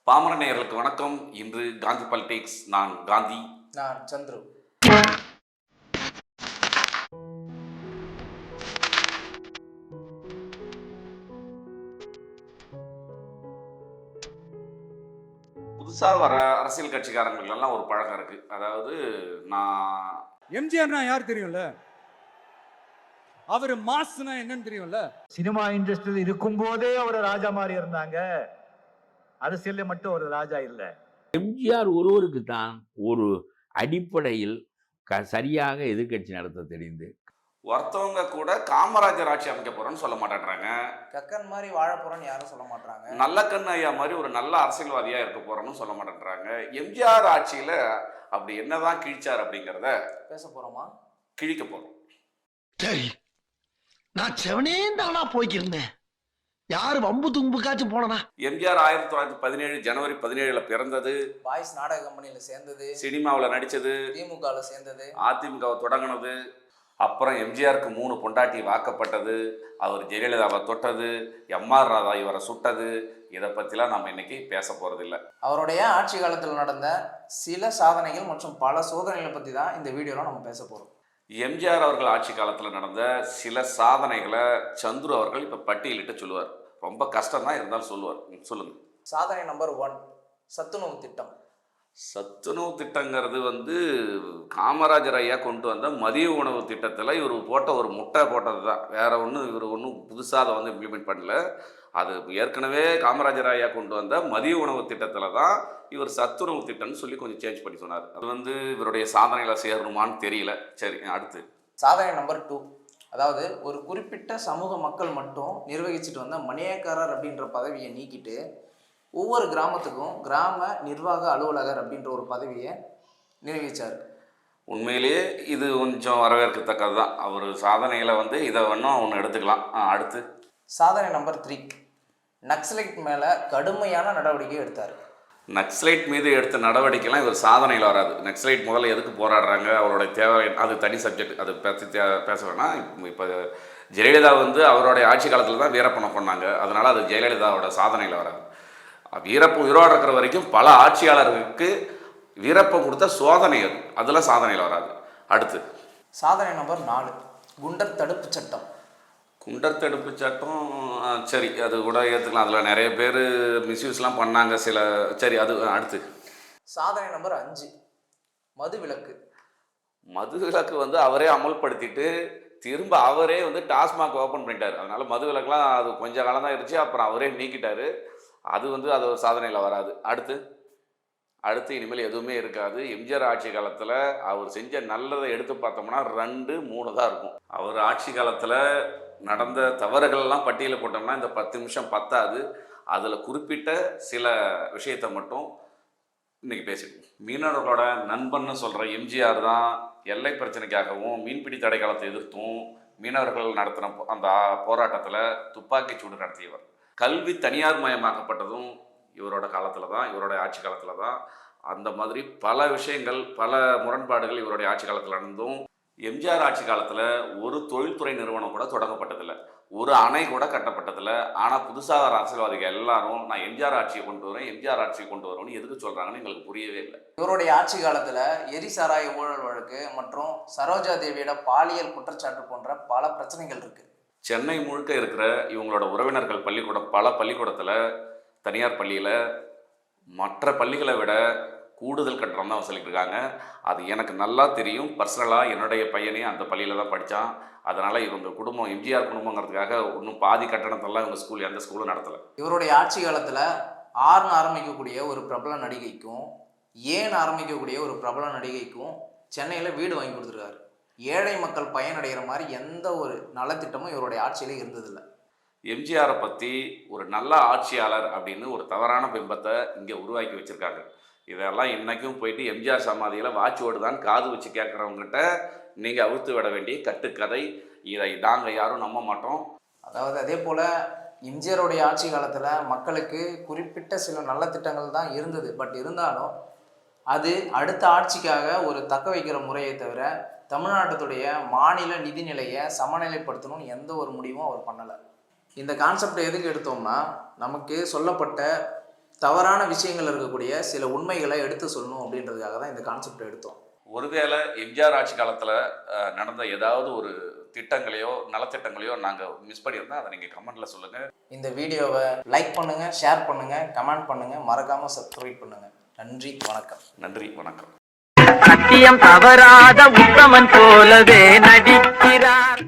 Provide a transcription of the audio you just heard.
பாமர நேயர்களுக்கு வணக்கம். இன்று காந்தி பாலிடிக்ஸ். நான் காந்தி. நான் சந்துரு. புதுசாக வர அரசியல் கட்சிக்காரங்களுக்கெல்லாம் ஒரு பழக்கம் இருக்கு. அதாவது நான் எம்ஜிஆர்னா யார் தெரியும்ல, அவர் மாஸ்னா என்னன்னு தெரியும்ல. சினிமா இண்டஸ்ட்ரியில் இருக்கும் போதே ஒரு ராஜா மாதிரி இருந்தாங்க, அரசியல்ல மட்டும் ஒரு ராஜா இல்ல. எம்ஜிஆர் ஒருவருக்கு தான் ஒரு அடிப்படையில் சரியாக எதிர்கட்சி நடத்த தெரிந்து ஒருத்தவங்க கூட காமராஜர் ஆட்சி அமைக்க போறோம்னு சொல்ல மாட்டேன்றாங்க. கக்கன் மாதிரி வாழ போறோம்னு யாரும் சொல்ல மாட்டாங்க. நல்ல கண்ணு ஐயா மாதிரி ஒரு நல்ல அரசியல்வாதியா இருக்க போறோம்னு சொல்ல மாட்டேன்றாங்க. எம்ஜிஆர் ஆட்சியில அப்படி என்னதான் கிழிச்சார் அப்படிங்கிறத பேச போறோமா? கிழிக்க போறோம். சரி, நான் செவனே தானா போய்க்கிருந்தேன். யாரு வம்பு தும்புக்காச்சும் போனா? எம்ஜிஆர் 1917 ஜனவரி 17 பிறந்தது. பாய்ஸ் நாடக கம்பெனியில சேர்ந்தது, சினிமாவில் நடிச்சது, திமுகவில் சேர்ந்தது, அதிமுகவை தொடங்கினது. அப்புறம் எம்ஜிஆருக்கு 3 பொண்டாட்டி வாக்கப்பட்டது. அவர் ஜெயலலிதாவை தொட்டது, எம்ஆர் ராதா இவரை சுட்டது. இதை பற்றிலாம் நம்ம இன்னைக்கு பேச போகிறதில்ல. அவருடைய ஆட்சி காலத்தில் நடந்த சில சாதனைகள் மற்றும் பல சோதனைகளை பற்றி தான் இந்த வீடியோவில் நம்ம பேச போகிறோம். எம்ஜிஆர் அவர்கள் ஆட்சி காலத்தில் நடந்த சில சாதனைகளை சந்துரு அவர்கள் இப்போ பட்டியலிட்டு சொல்லுவார். ரொம்ப கஷ்டம் தான் இருந்தாலும் சொல்லுவார். சொல்லுங்க. சாதனை நம்பர் 1, சத்துணவு திட்டம். சத்துணவு திட்டங்கிறது காமராஜர் ஐயா கொண்டு வந்த மதிய உணவு திட்டத்தில் இவர் போட்ட ஒரு முட்டை போட்டது தான். வேற ஒன்றும் இவர் ஒன்றும் புதுசாக அதை இம்ப்ளிமெண்ட் பண்ணல. அது ஏற்கனவே காமராஜர் ஐயா கொண்டு வந்த மதிய உணவு திட்டத்தில் தான் இவர் சத்துணவு திட்டம்னு சொல்லி கொஞ்சம் சேஞ்ச் பண்ணி சொன்னார். அது இவருடைய சாதனையில் சேரணுமான்னு தெரியல. சரி, அடுத்து சாதனை நம்பர் 2, அதாவது ஒரு குறிப்பிட்ட சமூக மக்கள் மட்டும் நிர்வகிச்சுட்டு வந்த மணியக்காரர் அப்படின்ற பதவியை நீக்கிட்டு ஒவ்வொரு கிராமத்துக்கும் கிராம நிர்வாக அலுவலகர் அப்படின்ற ஒரு பதவியை நிர்வகித்தார். உண்மையிலேயே இது கொஞ்சம் வரவேற்கத்தக்கது தான். அவர் சாதனைகளை இதை வேணும் ஒன்று எடுத்துக்கலாம். அடுத்து சாதனை நம்பர் 3, நக்சலைட் மேலே கடுமையான நடவடிக்கை எடுத்தார். நக்சலைட் மீது எடுத்த நடவடிக்கைலாம் இவர் சாதனையில் வராது. நக்சலைட் முதல்ல எதுக்கு போராடுறாங்க, அவருடைய தேவை, அது தனி சப்ஜெக்ட், அது பற்றி பேச வேணாம். இப்போ ஜெயலலிதா அவருடைய ஆட்சி காலத்தில் தான் வீரப்பனை கொண்டாங்க. அதனால் அது ஜெயலலிதாவோட சாதனையில் வராது. வீரப்பன் உயிரோடு இருக்கிற வரைக்கும் பல ஆட்சியாளர்களுக்கு வீரப்பன் கொடுத்த சோதனை அது, அதில் சாதனையில் வராது. அடுத்து சாதனை நம்பர் 4, குண்டர் தடுப்பு சட்டம். குண்டர் தடுப்பு சட்டம் சரி, அது கூட ஏற்றுக்கலாம். அதில் நிறைய பேர் மிஸ்யூஸ்லாம் பண்ணாங்க சில. சரி, அது அடுத்து சாதனை நம்பர் 5, மது விலக்கு. மது விலக்கு அவரே அமல்படுத்திட்டு திரும்ப அவரே டாஸ்மாக் ஓப்பன் பண்ணிட்டார். அதனால் மது விலக்குலாம் அது கொஞ்ச காலம் தான் இருந்துச்சு, அப்புறம் அவரே நீக்கிட்டார். அது அது ஒரு சாதனையில் வராது. அடுத்து இனிமேல் எதுவுமே இருக்காது. எம்ஜிஆர் ஆட்சி காலத்தில் அவர் செஞ்ச நல்லதை எடுத்து பார்த்தோம்னா 2, 3 தான் இருக்கும். அவர் ஆட்சி காலத்தில் நடந்த தவறுகள்லாம் பட்டியலில் போட்டோம்னா இந்த 10 நிமிஷம் பத்தாது. அதில் குறிப்பிட்ட சில விஷயத்தை மட்டும் இன்றைக்கி பேசிடுவோம். மீனவர்களோட நண்பன்னு சொல்கிற எம்ஜிஆர் தான் எல்லை பிரச்சனைக்காகவும் மீன்பிடி தடை காலத்தை எதிர்த்தும் மீனவர்கள் நடத்தின அந்த போராட்டத்தில் துப்பாக்கிச்சூடு நடத்தியவர். கல்வி தனியார் மயமாக்கப்பட்டதும் இவரோட காலத்தில் தான், இவருடைய ஆட்சி காலத்தில் தான். அந்த மாதிரி பல விஷயங்கள், பல முரண்பாடுகள் இவருடைய ஆட்சி காலத்தில் நடந்தும் எம்ஜிஆர் ஆட்சி காலத்தில் ஒரு தொழில்துறை நிறுவனம் கூட தொடங்கப்பட்டதில்லை, ஒரு அணை கூட கட்டப்பட்டதில்லை. ஆனால் புதுசாக வர அரசியல்வாதிகள் எல்லாரும் நான் எம்ஜிஆர் ஆட்சியை கொண்டு வரேன், எம்ஜிஆர் ஆட்சியை கொண்டு வரணும்னு எதுக்கு சொல்கிறாங்கன்னு எங்களுக்கு புரியவே இல்லை. இவருடைய ஆட்சி காலத்தில் எரிசாராய ஊழல் வழக்கு மற்றும் சரோஜா தேவியோட பாலியல் குற்றச்சாட்டு போன்ற பல பிரச்சனைகள் இருக்குது. சென்னை முழுக்க இருக்கிற இவங்களோட உறவினர்கள் பள்ளிக்கூடம், பல பள்ளிக்கூடத்தில், தனியார் பள்ளியில் மற்ற பள்ளிகளை விட கூடுதல் கட்டணம் தான் வசூலிட்டு இருக்காங்க. அது எனக்கு நல்லா தெரியும். பர்சனலாக என்னுடைய பையனே அந்த பள்ளியில் தான் படித்தான். அதனால் இவங்க குடும்பம் எம்ஜிஆர் குடும்பங்கிறதுக்காக ஒன்றும் பாதி கட்டணத்தெல்லாம் இவங்க எந்த ஸ்கூலும் நடத்தலை. இவருடைய ஆட்சி காலத்தில் ஆர்னு ஆரம்பிக்கக்கூடிய ஒரு பிரபல நடிகைக்கும் ஏன்னு ஆரம்பிக்கக்கூடிய ஒரு பிரபல நடிகைக்கும் சென்னையில் வீடு வாங்கி கொடுத்துருக்காரு. ஏழை மக்கள் பயனடைகிற மாதிரி எந்த ஒரு நலத்திட்டமும் இவருடைய ஆட்சியில் இருந்ததில்லை. எம்ஜிஆரை பற்றி ஒரு நல்ல ஆட்சியாளர் அப்படின்னு ஒரு தவறான பிம்பத்தை இங்கே உருவாக்கி வச்சுருக்காங்க. இதெல்லாம் இன்றைக்கும் போயிட்டு எம்ஜிஆர் சமாதியில் வாட்ச் ஓடுதான் காது வச்சு கேட்குறவங்ககிட்ட நீங்கள் அவுத்து விட வேண்டிய கட்டுக்கதை. இதை நாங்கள் யாரும் நம்ப மாட்டோம். அதாவது அதே போல் எம்ஜிஆருடைய ஆட்சி காலத்தில் மக்களுக்கு குறிப்பிட்ட சில நல்ல திட்டங்கள் தான் இருந்தது. பட் இருந்தாலும் அது அடுத்த ஆட்சிக்காக ஒரு தக்க வைக்கிற முறையை தவிர தமிழ்நாட்டுடைய மாநில நிதிநிலையை சமநிலைப்படுத்தணும்னு எந்த ஒரு முடிவும் அவர் பண்ணலை. இந்த கான்செப்டை எதுக்கு எடுத்தோம்னா, நமக்கு சொல்லப்பட்ட தவறான விஷயங்கள் இருக்கக்கூடிய சில உண்மைகளை எடுத்து சொல்லணும் அப்படின்றதுக்காக தான் இந்த கான்செப்ட் எடுத்தோம். ஒருவேளை எம்ஜிஆர் ஆட்சி காலத்தில் நடந்த ஏதாவது ஒரு திட்டங்களையோ நலத்திட்டங்களையோ நாங்கள் மிஸ் பண்ணியிருந்தா அதை நீங்கள் கமெண்ட்டில் சொல்லுங்கள். இந்த வீடியோவை லைக் பண்ணுங்கள், ஷேர் பண்ணுங்கள், கமெண்ட் பண்ணுங்கள், மறக்காமல் சப்ஸ்கிரைப் பண்ணுங்கள். நன்றி, வணக்கம். நன்றி, வணக்கம். சத்தியம் தவறாத உத்தமன் போலவே நடிக்கிறார்.